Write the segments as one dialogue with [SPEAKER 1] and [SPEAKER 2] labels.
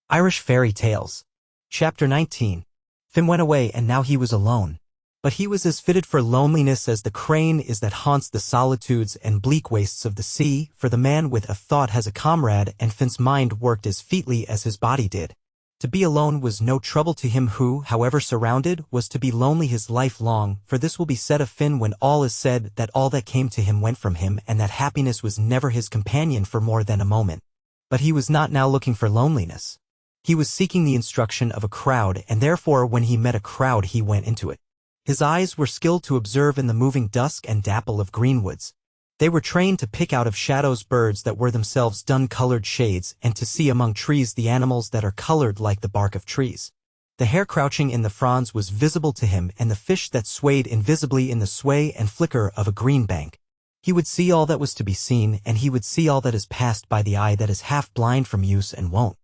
[SPEAKER 1] Irish Fairy Tales. Chapter 19. Finn went away and now he was alone. But he was as fitted for loneliness as the crane is that haunts the solitudes and bleak wastes of the sea, for the man with a thought has a comrade, and Finn's mind worked as featly as his body did. To be alone was no trouble to him who, however surrounded, was to be lonely his life long, for this will be said of Finn when all is said, that all that came to him went from him, and that happiness was never his companion for more than a moment. But he was not now looking for loneliness. He was seeking the instruction of a crowd, and therefore when he met a crowd he went into it. His eyes were skilled to observe in the moving dusk and dapple of greenwoods. They were trained to pick out of shadows birds that were themselves dun-colored shades, and to see among trees the animals that are colored like the bark of trees. The hare crouching in the fronds was visible to him, and the fish that swayed invisibly in the sway and flicker of a green bank. He would see all that was to be seen, and he would see all that is passed by the eye that is half blind from use and won't.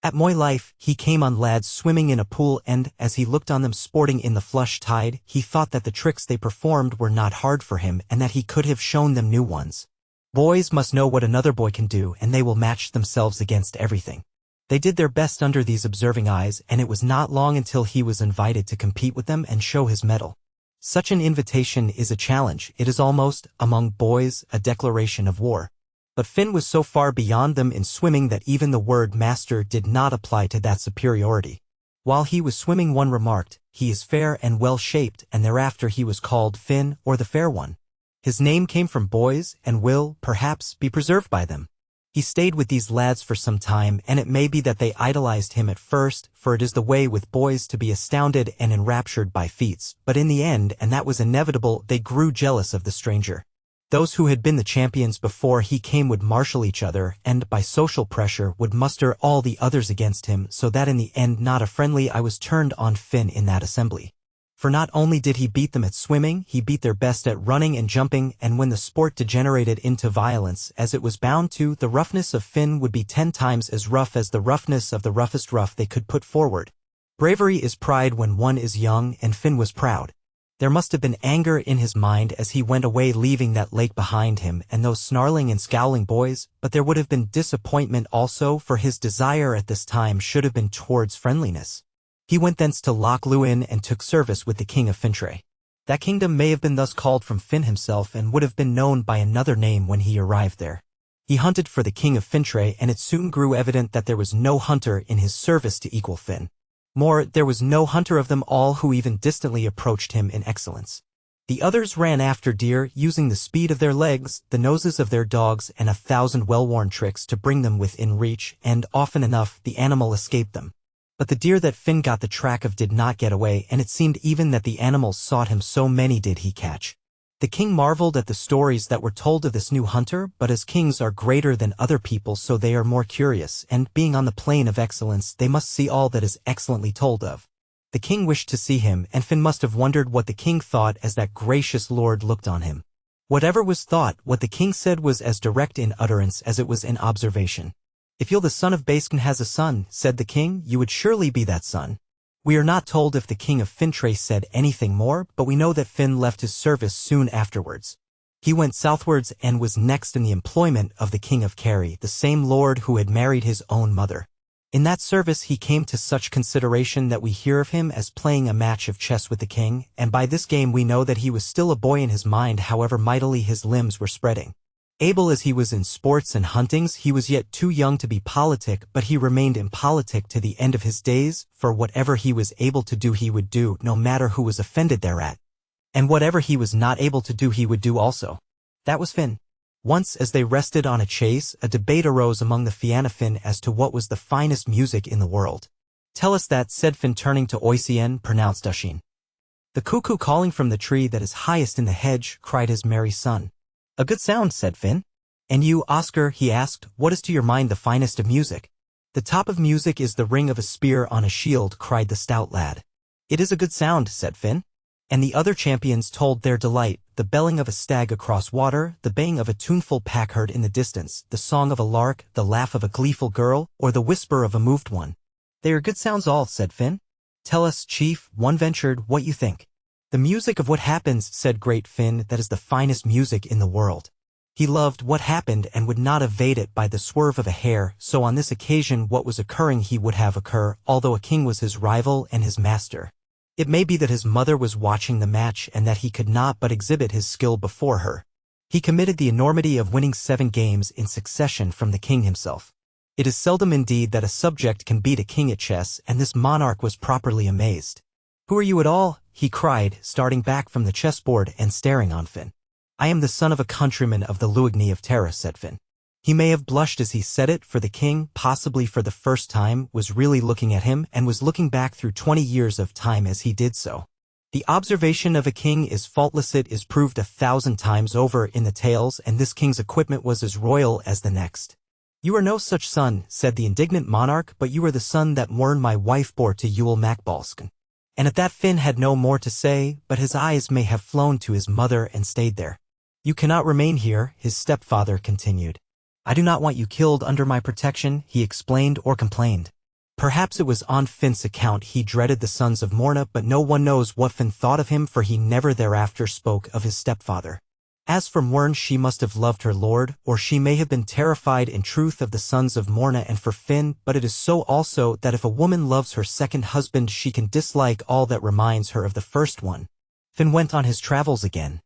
[SPEAKER 1] At Moy Life, he came on lads swimming in a pool, and, as he looked on them sporting in the flush tide, he thought that the tricks they performed were not hard for him, and that he could have shown them new ones. Boys must know what another boy can do, and they will match themselves against everything. They did their best under these observing eyes, and it was not long until he was invited to compete with them and show his mettle. Such an invitation is a challenge. It is almost, among boys, a declaration of war. But Finn was so far beyond them in swimming that even the word master did not apply to that superiority. While he was swimming, one remarked, "He is fair and well-shaped," and thereafter he was called Finn, or the Fair One. His name came from boys, and will, perhaps, be preserved by them. He stayed with these lads for some time, and it may be that they idolized him at first, for it is the way with boys to be astounded and enraptured by feats, but in the end, and that was inevitable, they grew jealous of the stranger. Those who had been the champions before he came would marshal each other, and, by social pressure, would muster all the others against him, so that in the end not a friendly eye was turned on Finn in that assembly. For not only did he beat them at swimming, he beat their best at running and jumping, and when the sport degenerated into violence, as it was bound to, the roughness of Finn would be 10 times as rough as the roughness of the roughest rough they could put forward. Bravery is pride when one is young, and Finn was proud. There must have been anger in his mind as he went away, leaving that lake behind him and those snarling and scowling boys, but there would have been disappointment also, for his desire at this time should have been towards friendliness. He went thence to Loch Lewin and took service with the king of Fintray. That kingdom may have been thus called from Finn himself, and would have been known by another name when he arrived there. He hunted for the king of Fintray, and it soon grew evident that there was no hunter in his service to equal Finn. More, there was no hunter of them all who even distantly approached him in excellence. The others ran after deer, using the speed of their legs, the noses of their dogs, and 1,000 well-worn tricks to bring them within reach, and, often enough, the animal escaped them. But the deer that Finn got the track of did not get away, and it seemed even that the animals sought him, so many did he catch. The king marveled at the stories that were told of this new hunter, but as kings are greater than other people, so they are more curious, and, being on the plane of excellence, they must see all that is excellently told of. The king wished to see him, and Finn must have wondered what the king thought as that gracious lord looked on him. Whatever was thought, what the king said was as direct in utterance as it was in observation. "If you're the son of Baskin has a son," said the king, "you would surely be that son." We are not told if the king of Fintray said anything more, but we know that Finn left his service soon afterwards. He went southwards and was next in the employment of the king of Kerry, the same lord who had married his own mother. In that service he came to such consideration that we hear of him as playing a match of chess with the king, and by this game we know that he was still a boy in his mind, however mightily his limbs were spreading. Able as he was in sports and huntings, he was yet too young to be politic, but he remained impolitic to the end of his days, for whatever he was able to do he would do, no matter who was offended thereat. And whatever he was not able to do he would do also. That was Finn. Once, as they rested on a chase, a debate arose among the Fianna Fáin as to what was the finest music in the world. "Tell us that," said Finn, turning to Oisín, pronounced Ushin. "The cuckoo calling from the tree that is highest in the hedge," cried his merry son. "A good sound," said Finn. "And you, Oscar," he asked, "what is to your mind the finest of music?" "The top of music is the ring of a spear on a shield," cried the stout lad. "It is a good sound," said Finn. And the other champions told their delight, the belling of a stag across water, the baying of a tuneful packherd in the distance, the song of a lark, the laugh of a gleeful girl, or the whisper of a moved one. "They are good sounds all," said Finn. "Tell us, chief," one ventured, "what you think." "The music of what happens," said great Finn, "that is the finest music in the world." He loved what happened and would not evade it by the swerve of a hair, so on this occasion what was occurring he would have occur, although a king was his rival and his master. It may be that his mother was watching the match and that he could not but exhibit his skill before her. He committed the enormity of winning 7 games in succession from the king himself. It is seldom indeed that a subject can beat a king at chess, and this monarch was properly amazed. "Who are you at all?" he cried, starting back from the chessboard and staring on Finn. "I am the son of a countryman of the Luigny of Terra," said Finn. He may have blushed as he said it, for the king, possibly for the first time, was really looking at him and was looking back through 20 years of time as he did so. The observation of a king is faultless. It is proved 1,000 times over in the tales, and this king's equipment was as royal as the next. "You are no such son," said the indignant monarch, "but you are the son that Mwern my wife bore to Ewell Macbalskin." And at that Finn had no more to say, but his eyes may have flown to his mother and stayed there. "You cannot remain here," his stepfather continued. "I do not want you killed under my protection," he explained or complained. Perhaps it was on Finn's account he dreaded the sons of Morna, but no one knows what Finn thought of him, for he never thereafter spoke of his stepfather. As for Mwern, she must have loved her lord, or she may have been terrified in truth of the sons of Morna and for Finn, but it is so also that if a woman loves her second husband she can dislike all that reminds her of the first one. Finn went on his travels again.